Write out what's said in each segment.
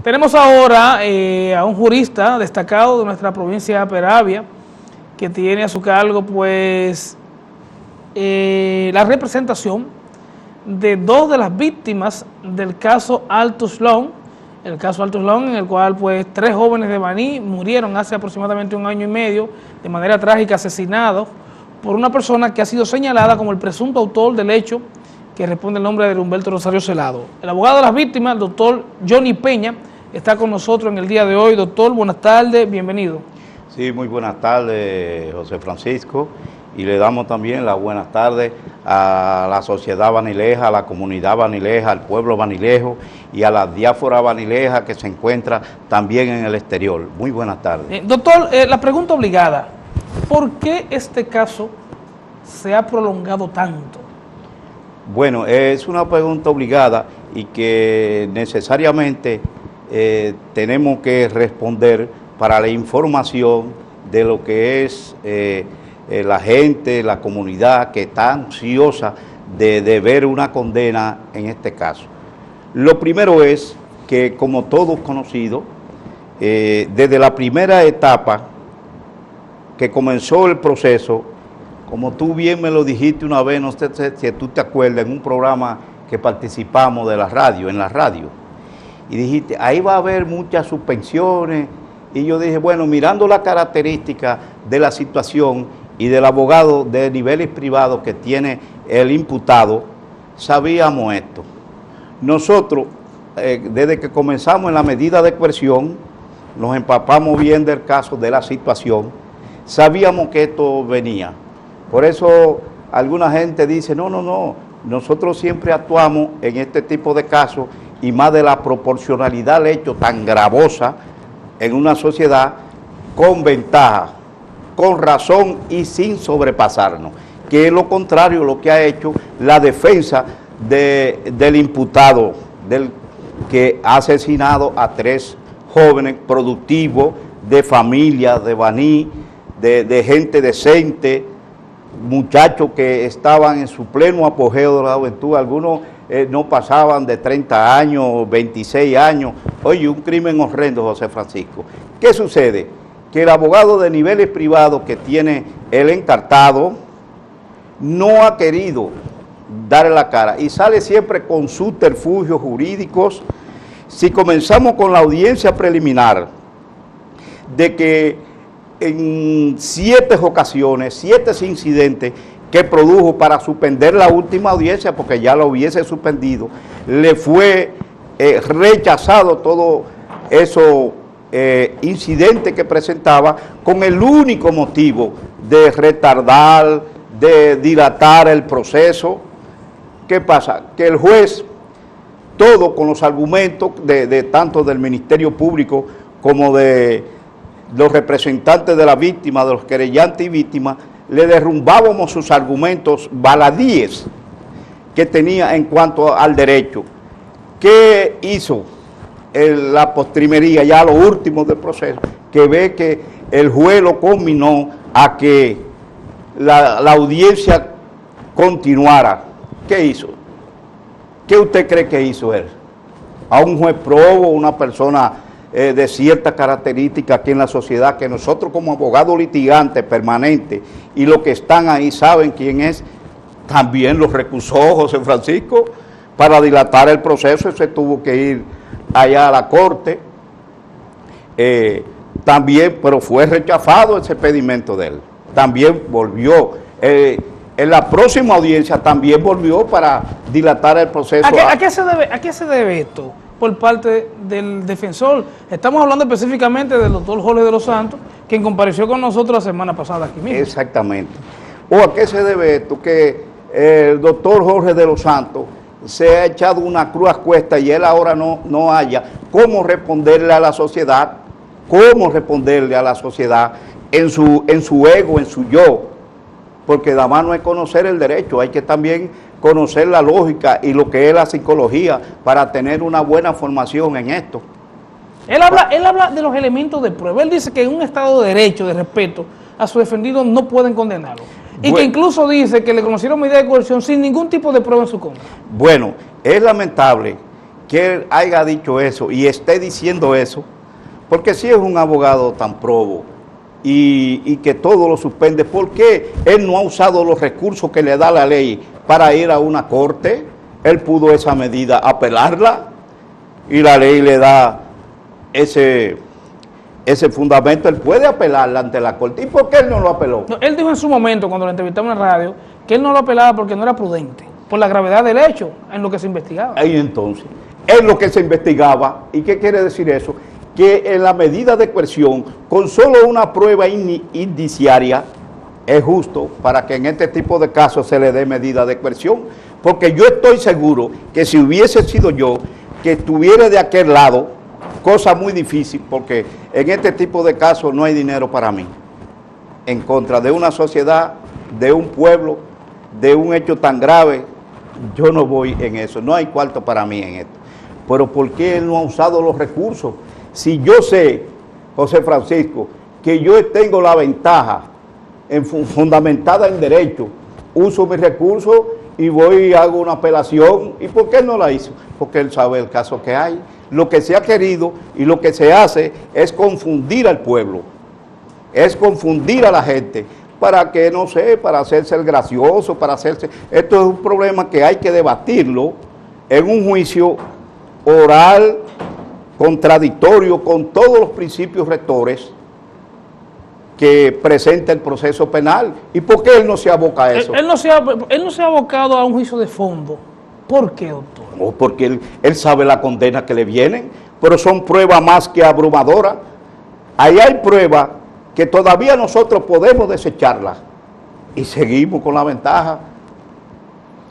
Tenemos ahora a un jurista destacado de nuestra provincia de Peravia, que tiene a su cargo pues la representación de dos de las víctimas del caso Altos Long, el caso Altos Long, en el cual pues 3 jóvenes de Baní murieron hace aproximadamente 1 año y medio de manera trágica, asesinados por una persona que ha sido señalada como el presunto autor del hecho, que responde el nombre de Humberto Rosario Celado. El abogado de las víctimas, el doctor Johnny Peña, está con nosotros en el día de hoy. Doctor, buenas tardes, bienvenido. Sí, muy buenas tardes, José Francisco, y le damos también las buenas tardes a la sociedad banileja, a la comunidad banileja, al pueblo banilejo y a la diáspora banileja que se encuentra también en el exterior. Muy buenas tardes. Doctor, la pregunta obligada, ¿por qué este caso se ha prolongado tanto? Bueno, es una pregunta obligada y que necesariamente tenemos que responder para la información de lo que es la gente, la comunidad que está ansiosa de ver una condena en este caso. Lo primero es que, como todos conocidos, desde la primera etapa que comenzó el proceso, como tú bien me lo dijiste una vez, no sé si tú te acuerdas, en un programa que participamos de la radio, en la radio, y dijiste, ahí va a haber muchas suspensiones, y yo dije, bueno, mirando las características de la situación y del abogado de niveles privados que tiene el imputado, sabíamos esto. Nosotros, desde que comenzamos en la medida de coerción, nos empapamos bien del caso, de la situación, sabíamos que esto venía. Por eso alguna gente dice, no, nosotros siempre actuamos en este tipo de casos y más de la proporcionalidad del hecho tan gravosa en una sociedad con ventaja, con razón y sin sobrepasarnos, que es lo contrario lo que ha hecho la defensa del imputado, del que ha asesinado a 3 jóvenes productivos, de familia, de Baní, de gente decente, muchachos que estaban en su pleno apogeo de la juventud, algunos no pasaban de 30 años, 26 años. Oye, un crimen horrendo, José Francisco. ¿Qué sucede? Que el abogado de niveles privados que tiene el encartado no ha querido darle la cara y sale siempre con subterfugios jurídicos. Si comenzamos con la audiencia preliminar, de que en 7 ocasiones, 7 incidentes que produjo para suspender la última audiencia, porque ya la hubiese suspendido, le fue rechazado todo esos incidentes que presentaba con el único motivo de retardar, de dilatar el proceso. ¿Qué pasa? Que el juez, todo con los argumentos de tanto del Ministerio Público como de los representantes de la víctima, de los querellantes y víctimas, le derrumbábamos sus argumentos baladíes que tenía en cuanto al derecho. ¿Qué hizo la postrimería, ya lo último del proceso? Que ve que el juez lo conminó a que la audiencia continuara. ¿Qué hizo? ¿Qué usted cree que hizo él? A un juez probo, una persona de ciertas características aquí en la sociedad, que nosotros como abogados litigantes permanentes y los que están ahí saben quién es, también lo recusó José Francisco para dilatar el proceso y se tuvo que ir allá a la corte. También, pero fue rechazado ese pedimento de él. También volvió, en la próxima audiencia también volvió para dilatar el proceso. ¿A qué se debe esto por parte del defensor? Estamos hablando específicamente del doctor Jorge de los Santos, quien compareció con nosotros la semana pasada aquí mismo. Exactamente. ¿O a qué se debe esto? Que el doctor Jorge de los Santos se ha echado una cruz a cuesta y él ahora no haya cómo responderle a la sociedad, en su ego, en su yo, porque nada más no es conocer el derecho, hay que también conocer la lógica y lo que es la psicología para tener una buena formación en esto. Él habla de los elementos de prueba. Él dice que en un Estado de derecho, de respeto, a su defendido no pueden condenarlo. Y que incluso dice que le conocieron medida de coerción sin ningún tipo de prueba en su contra. Bueno, es lamentable que él haya dicho eso y esté diciendo eso, porque si es un abogado tan probo y que todo lo suspende, ¿por qué él no ha usado los recursos que le da la ley para ir a una corte? Él pudo esa medida apelarla y la ley le da ese fundamento, él puede apelarla ante la corte. ¿Y por qué él no lo apeló? No, él dijo en su momento, cuando lo entrevistamos en la radio, que él no lo apelaba porque no era prudente, por la gravedad del hecho en lo que se investigaba. Ahí entonces, es lo que se investigaba. ¿Y qué quiere decir eso? Que en la medida de coerción, con solo una prueba indiciaria, es justo para que en este tipo de casos se le dé medida de coerción. Porque yo estoy seguro que si hubiese sido yo, que estuviera de aquel lado, cosa muy difícil, porque en este tipo de casos no hay dinero para mí, en contra de una sociedad, de un pueblo, de un hecho tan grave, yo no voy en eso, no hay cuarto para mí en esto. Pero ¿por qué él no ha usado los recursos? Si yo sé, José Francisco, que yo tengo la ventaja fundamentada en derecho, uso mis recursos y voy y hago una apelación. ¿Y por qué él no la hizo? Porque él sabe el caso que hay. Lo que se ha querido y lo que se hace es confundir al pueblo, es confundir a la gente para que, no sé, para hacerse el gracioso, para hacerse... Esto es un problema que hay que debatirlo en un juicio oral, contradictorio con todos los principios rectores que presenta el proceso penal. ¿Y por qué él no se aboca a eso? Él no se ha abocado a un juicio de fondo. ¿Por qué, doctor? No, porque él sabe la condena que le vienen, pero son pruebas más que abrumadoras. Ahí hay pruebas que todavía nosotros podemos desecharlas y seguimos con la ventaja.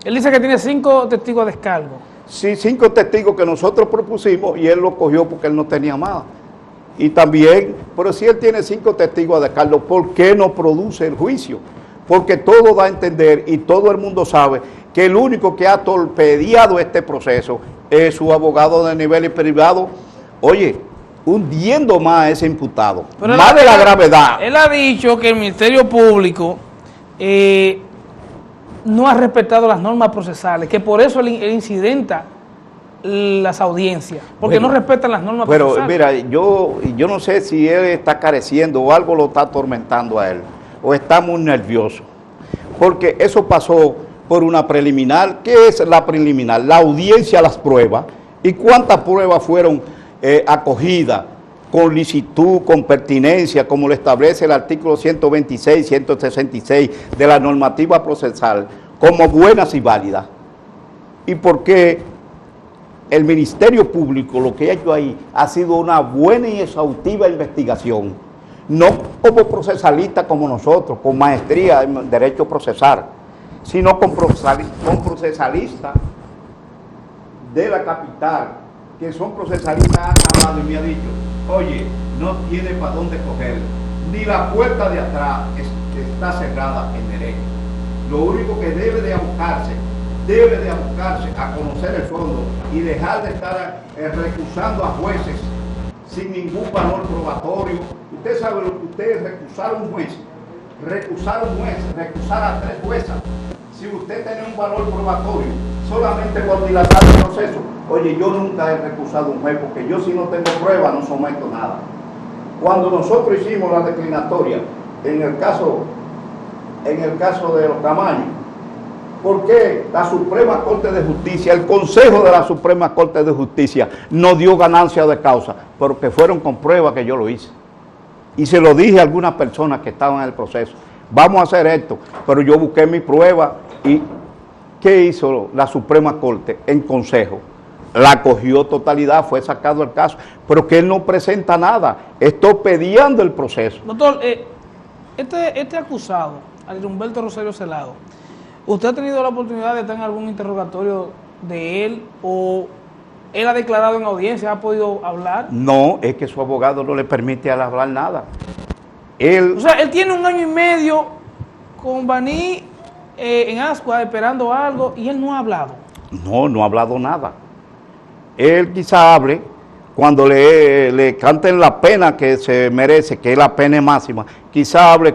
Él dice que tiene 5 testigos de descargo. Sí, 5 testigos que nosotros propusimos y él lo cogió porque él no tenía más. Y también, pero si él tiene 5 testigos de descargo, ¿por qué no produce el juicio? Porque todo da a entender y todo el mundo sabe que el único que ha torpedeado este proceso es su abogado de nivel privado, oye, hundiendo más a ese imputado, pero más de la gravedad. Él ha dicho que el Ministerio Público no ha respetado las normas procesales, que por eso él incidenta las audiencias, porque bueno, no respetan las normas procesales. Pero mira, yo no sé si él está careciendo o algo lo está atormentando a él, o está muy nervioso, porque eso pasó por una preliminar. ¿Qué es la preliminar? La audiencia, las pruebas. ¿Y cuántas pruebas fueron acogidas con licitud, con pertinencia, como lo establece el artículo 126, 166 de la normativa procesal, como buenas y válidas? ¿Y por qué el Ministerio Público, lo que ha hecho ahí, ha sido una buena y exhaustiva investigación? No como procesalista como nosotros, con maestría en derecho procesal, sino con procesalistas de la capital, que son procesalistas, han hablado y me ha dicho, oye, no tiene para dónde coger, ni la puerta de atrás está cerrada en derecho. Lo único que debe de abocarse a conocer el fondo y dejar de estar recusando a jueces sin ningún valor probatorio. Usted sabe lo que usted es recusar a un juez, recusar a 3 juezas. Si usted tiene un valor probatorio solamente por dilatar el proceso, oye, yo nunca he recusado a un juez porque yo, si no tengo prueba, no someto nada. Cuando nosotros hicimos la declinatoria en el caso de los Camaños, ¿por qué la Suprema Corte de Justicia, el Consejo de la Suprema Corte de Justicia no dio ganancia de causa? Porque fueron con pruebas que yo lo hice. Y se lo dije a algunas personas que estaban en el proceso. Vamos a hacer esto, pero yo busqué mi prueba. ¿Y qué hizo la Suprema Corte en Consejo? La cogió totalidad, fue sacado el caso, pero que él no presenta nada, está torpedeando el proceso. Doctor, este acusado, Adrián Humberto Rosario Celado, ¿usted ha tenido la oportunidad de estar en algún interrogatorio de él o él ha declarado en audiencia, ha podido hablar? No, es que su abogado no le permite hablar nada. O sea, él tiene 1 año y medio con Baní en Ascua esperando algo y él no ha hablado. No ha hablado nada. Él quizá hable cuando le canten la pena que se merece, que es la pena máxima, quizá hable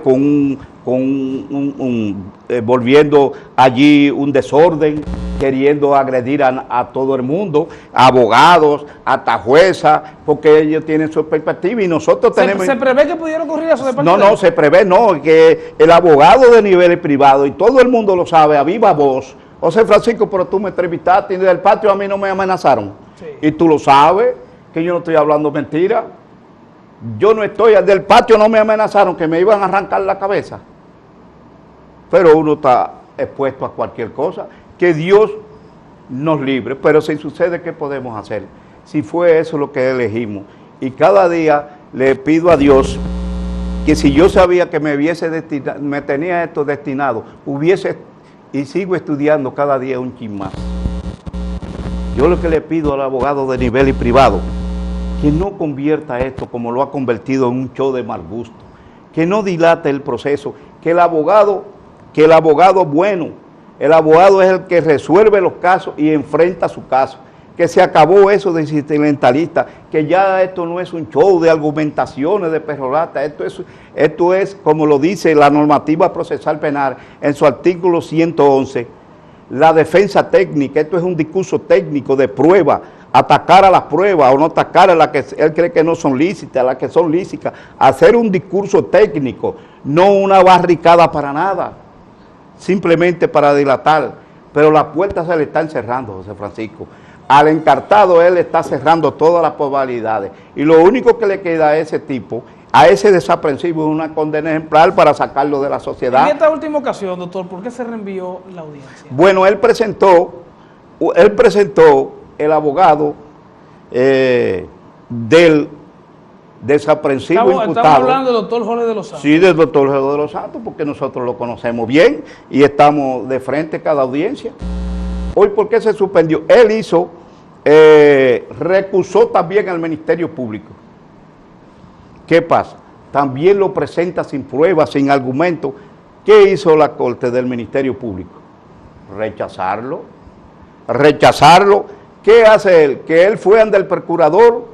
volviendo allí un desorden, queriendo agredir a todo el mundo, a abogados, hasta juezas, porque ellos tienen su perspectiva y nosotros tenemos... ¿Se prevé que pudiera ocurrir eso de parte No, de él? no, se prevé, no, que el abogado de nivel privado, y todo el mundo lo sabe, a viva voz, José Francisco, pero tú me entrevistaste y del patio a mí no me amenazaron. Sí. Y tú lo sabes, que yo no estoy hablando mentira. Yo no estoy, del patio no me amenazaron que me iban a arrancar la cabeza. Pero uno está expuesto a cualquier cosa, que Dios nos libre. Pero si sucede, ¿qué podemos hacer? Si fue eso lo que elegimos. Y cada día le pido a Dios que si yo sabía que me tenía esto destinado, y sigo estudiando cada día un chin más. Yo lo que le pido al abogado de nivel y privado, que no convierta esto como lo ha convertido en un show de mal gusto, que no dilate el proceso, que el abogado bueno, el abogado es el que resuelve los casos y enfrenta su caso, que se acabó eso de sentimentalista, que ya esto no es un show de argumentaciones, de perorata, esto es, como lo dice la normativa procesal penal en su artículo 111, la defensa técnica, esto es un discurso técnico de prueba, atacar a las pruebas o no atacar a las que él cree que no son lícitas, a las que son lícitas, hacer un discurso técnico, no una barricada para nada, simplemente para dilatar, pero las puertas se le están cerrando, José Francisco. Al encartado él está cerrando todas las probabilidades y lo único que le queda a ese tipo, a ese desaprensivo, es una condena ejemplar para sacarlo de la sociedad. En esta última ocasión, doctor, ¿por qué se reenvió la audiencia? Bueno, él presentó el abogado del desaprensivo imputado. Estamos hablando del doctor Jorge de los Santos. Sí, del doctor Jorge de los Santos, porque nosotros lo conocemos bien y estamos de frente a cada audiencia. Hoy, ¿por qué se suspendió? Él recusó también al Ministerio Público. ¿Qué pasa? También lo presenta sin pruebas, sin argumentos. ¿Qué hizo la Corte del Ministerio Público? Rechazarlo. ¿Qué hace él? Que él fue ante el procurador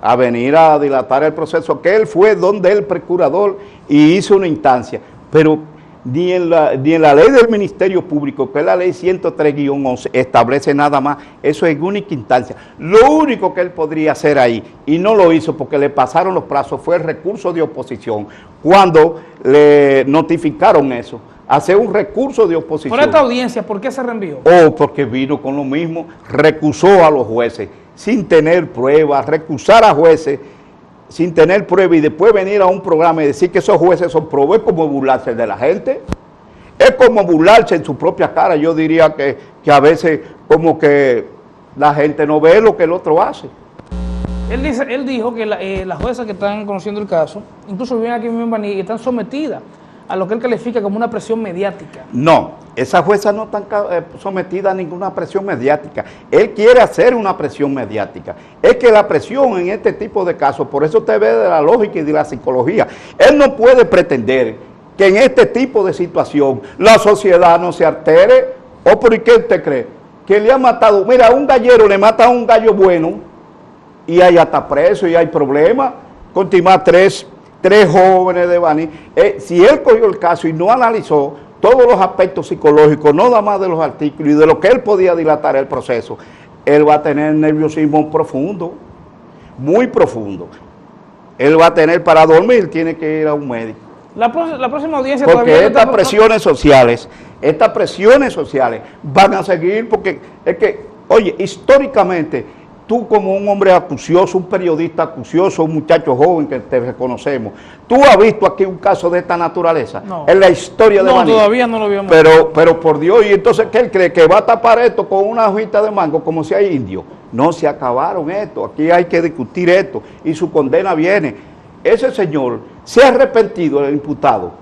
a venir a dilatar el proceso, que él fue donde el procurador y hizo una instancia, pero ni en la ley del Ministerio Público, que es la ley 103-11, establece nada más, eso es única instancia. Lo único que él podría hacer ahí, y no lo hizo porque le pasaron los plazos, fue el recurso de oposición, cuando le notificaron eso, hacer un recurso de oposición. Por esta audiencia, ¿por qué se reenvió? Porque vino con lo mismo, recusó a los jueces, sin tener pruebas, recusar a jueces, sin tener prueba y después venir a un programa y decir que esos jueces son probos, es como burlarse de la gente, es como burlarse en su propia cara. Yo diría que a veces que la gente no ve lo que el otro hace. Él dijo que las juezas que están conociendo el caso, incluso viven aquí mismo en Baní, y están sometidas a lo que él califica como una presión mediática. No, esas juezas no están sometidas a ninguna presión mediática. Él quiere hacer una presión mediática. Es que la presión en este tipo de casos, por eso usted ve de la lógica y de la psicología, él no puede pretender que en este tipo de situación la sociedad no se altere. ¿O por qué usted cree? Que le ha matado, mira, a un gallero le mata a un gallo bueno y hay hasta preso y hay problemas. Continuar tres jóvenes de Baní. Si él cogió el caso y no analizó todos los aspectos psicológicos, no nada más de los artículos y de lo que él podía dilatar el proceso, él va a tener nerviosismo profundo, muy profundo. Él va a tener, para dormir, tiene que ir a un médico. La próxima audiencia porque todavía estas presiones sociales van a seguir, porque es que, oye, históricamente, tú como un hombre acucioso, un periodista acucioso, un muchacho joven que te reconocemos, ¿tú has visto aquí un caso de esta naturaleza? No. En la historia de Baní. No, todavía no lo vimos. Pero por Dios, y entonces ¿qué él cree? ¿Que va a tapar esto con una hojita de mango como si hay indio? No, se acabaron esto, aquí hay que discutir esto, y su condena viene. Ese señor se ha arrepentido, el imputado,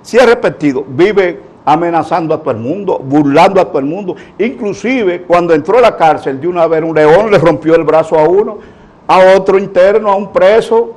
se ha arrepentido, vive amenazando a todo el mundo, burlando a todo el mundo. Inclusive, cuando entró a la cárcel, de una vez un león le rompió el brazo a uno, a otro interno, a un preso,